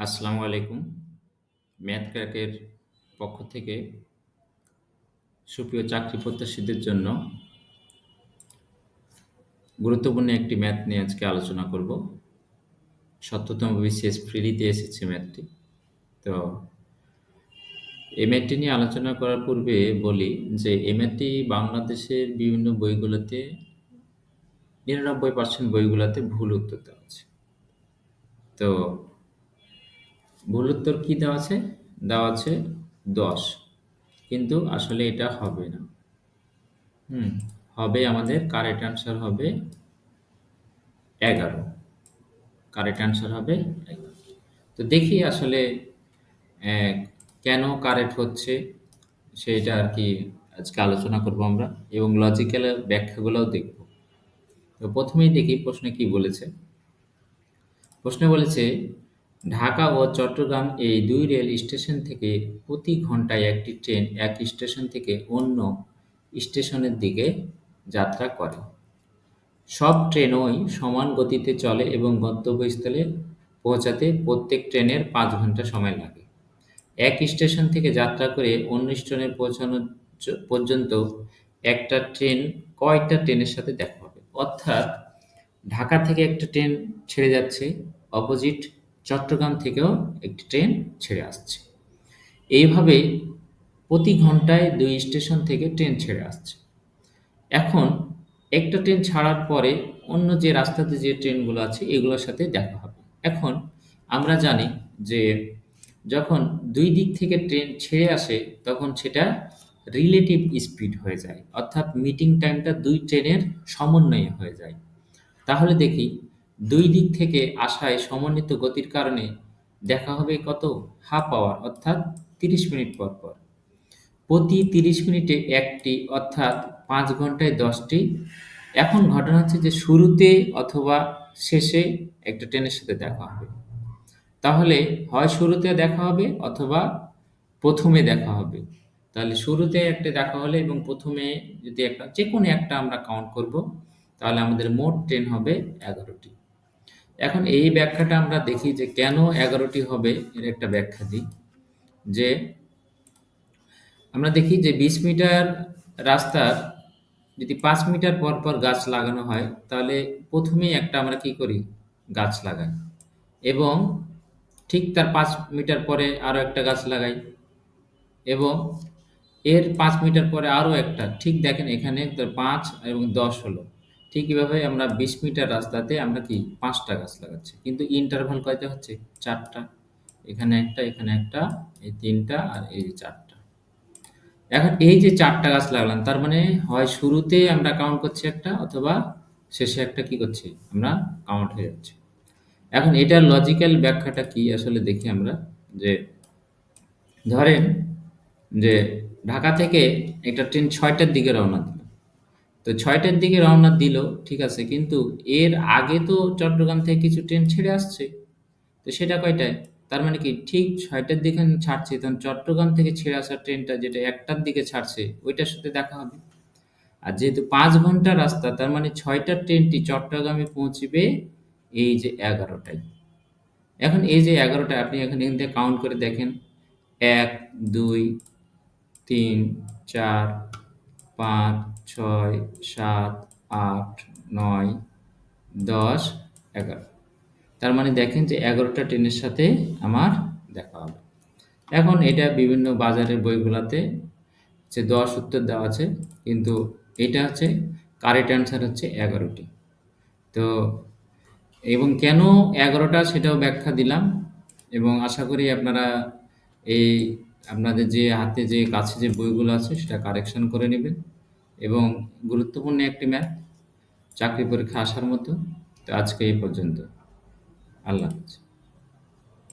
আসসালামু আলাইকুম। ম্যাথ ক্র্যাকের পক্ষ থেকে সুপ্রিয় চাকরি প্রত্যাশীদের জন্য গুরুত্বপূর্ণ একটি ম্যাথ নিয়ে আজকে আলোচনা করব। ৭০তম বিসিএস প্রিলিতে এসেছে ম্যাথটি। তো এই ম্যাথটি নিয়ে আলোচনা করার পূর্বে বলি যে এই ম্যাথটি বাংলাদেশের বিভিন্ন বইগুলোতে ৯৯% বইগুলোতে ভুল উত্তর দেওয়া আছে। তো ভুল উত্তর কি দেওয়া আছে? দেওয়া আছে ১০, কিন্তু আসলে এটা হবে না। হবে আমাদের কারেক্ট অ্যান্সার হবে ১১। কারেক্ট অ্যান্সার হবে ১১। তো দেখি আসলে অ্যা কেন কারেক্ট হচ্ছে সেইটা আরকি আজকে আলোচনা করব আমরা এবং লজিক্যাল ব্যাখ্যাগুলোও দেখব। তো ১ম এই দেখি প্রশ্নে কি বলেছে। প্রশ্নে বলেছে, ঢাকা ও চট্টগ্রাম এই ২ রেল স্টেশন থেকে প্রতি ঘন্টায় একটি ট্রেন এক স্টেশন থেকে অন্য স্টেশনের দিকে যাত্রা করে। সব ট্রেনই সমান গতিতে চলে এবং গন্তব্যস্থলে পৌঁছাতে প্রত্যেক ট্রেনের ৫ ঘন্টা সময় লাগে। এক স্টেশন থেকে যাত্রা করে অন্য স্টেশনে পৌঁছানো পর্যন্ত একটা ট্রেন কয়টা ট্রেনের সাথে দেখা হবে? অর্থাৎ ঢাকা থেকে একটা ট্রেন ছেড়ে যাচ্ছে, অপোজিট চট্টগ্রাম থেকেও একটি ট্রেন ছেড়ে আসছে। এইভাবে প্রতি ঘন্টায় ২ স্টেশন থেকে ট্রেন ছেড়ে আসছে। এখন একটা ট্রেন ছাড়ার পরে অন্য যে রাস্তাতে যে ট্রেনগুলো আছে এগুলোর সাথে দেখা হবে। এখন আমরা জানি যে যখন ২ দিক থেকে ট্রেন ছেড়ে আসে তখন সেটা রিলেটিভ স্পিড হয়ে যায়। অর্থাৎ মিটিং টাইমটা ২ ট্রেনের সমন্বয়ে হয়ে যায়। তাহলে দেখি ২ দিক থেকে আসায় সমন্বিত গতির কারণে দেখা হবে কত? হাফ আওয়ার, অর্থাৎ ৩০ মিনিট পর, পর। প্রতি ৩০ মিনিটে একটি, অর্থাৎ ৫ ঘন্টায় ১০ টি। এখন ঘটনা হচ্ছে যে শুরুতে অথবা শেষে একটা ট্রেনের সাথে দেখা হবে। তাহলে হয় শুরুতে দেখা হবে অথবা ১ম এ দেখা হবে। তাহলে শুরুতে একটা দেখা হলে এবং ১ম এ যদি একটা যেকোনো একটা আমরা কাউন্ট করব, তাহলে আমাদের মোট ট্রেন হবে ১১ টি। এখন এই ব্যাখ্যাটা আমরা দেখি যে কেন ১১ টি হবে, এর একটা ব্যাখ্যা দিই। যে আমরা দেখি যে ২০ মিটার রাস্তার যদি ৫ মিটার পর, পর গাছ লাগানো হয়, তাহলে ১ম এই একটা আমরা কি করি? গাছ লাগাই এবং ঠিক তার ৫ মিটার পরে আরো একটা গাছ লাগাই এবং এর ৫ মিটার পরে আরো একটা। ঠিক দেখেন এখানে ৫ এবং ১০ হলো। ঠিক এভাবে আমরা ২০ মিটার রাস্তাতে আমরা কি ৫ টা গাছ লাগাচ্ছি। কিন্তু ইন্টারভাল কয়টা হচ্ছে? ৪ টা। এখানে একটা, এখানে একটা, এই ৩ টা আর এই ৪ টা। এখন এই যে ৪ টা গাছ লাগালাম, তার মানে হয় শুরুতে আমরা কাউন্ট করছি একটা অথবা শেষে একটা কি করছি? আমরা কাউন্ট হয়ে যাচ্ছে। এখন এটার লজিক্যাল ব্যাখ্যাটা কি আসলে দেখি আমরা। যে ধরেন যে ঢাকা থেকে একটা ট্রেন ৬ টার দিকে রওনা দিল। তো ৬ টার দিকে রওনা দিল, ঠিক আছে, কিন্তু এর আগে তো চট্টগ্রাম থেকে কিছু ট্রেন ছেড়ে আসছে। তো সেটা কয়টায়? তার মানে কি ঠিক ৬ টার দিকে ছাড়ছে, তখন চট্টগ্রাম থেকে ছেড়ে আসা ট্রেনটা যেটা ১ টার দিকে ছাড়ছে ওইটার সাথে দেখা হবে। আর যেহেতু ৫ ঘন্টা রাস্তা, তার মানে ৬ টার ট্রেনটি চট্টগ্রামে পৌঁছিবে এই যে ১১ টায়। এখন এই যে ১১ টা আপনি এখান থেকে কাউন্ট করে দেখেন। ১, ২, ৩, ৪, ৫, ৬, ৭, ৮, ৯, ১০, ১১। তার মানে দেখেন যে ১১ টা ট্রেনের সাথে আমার দেখা হবে। এখন এটা বিভিন্ন বাজারের বইগুলাতে যে ১০ উত্তর দেওয়া আছে, কিন্তু এটা হচ্ছে কারেক্ট অ্যান্সার হচ্ছে ১১ টি। তো এবং কেন ১১ টা সেটাও ব্যাখ্যা দিলাম এবং আশা করি আপনারা এই আপনাদের যে হাতে যে কাছে যে বইগুলো আছে সেটা কারেকশন করে নেবেন এবং গুরুত্বপূর্ণ একটি ম্যাথ চাকরি পরীক্ষা আসার মতো। তো আজকে এই পর্যন্ত। আল্লাহ হাফেজ।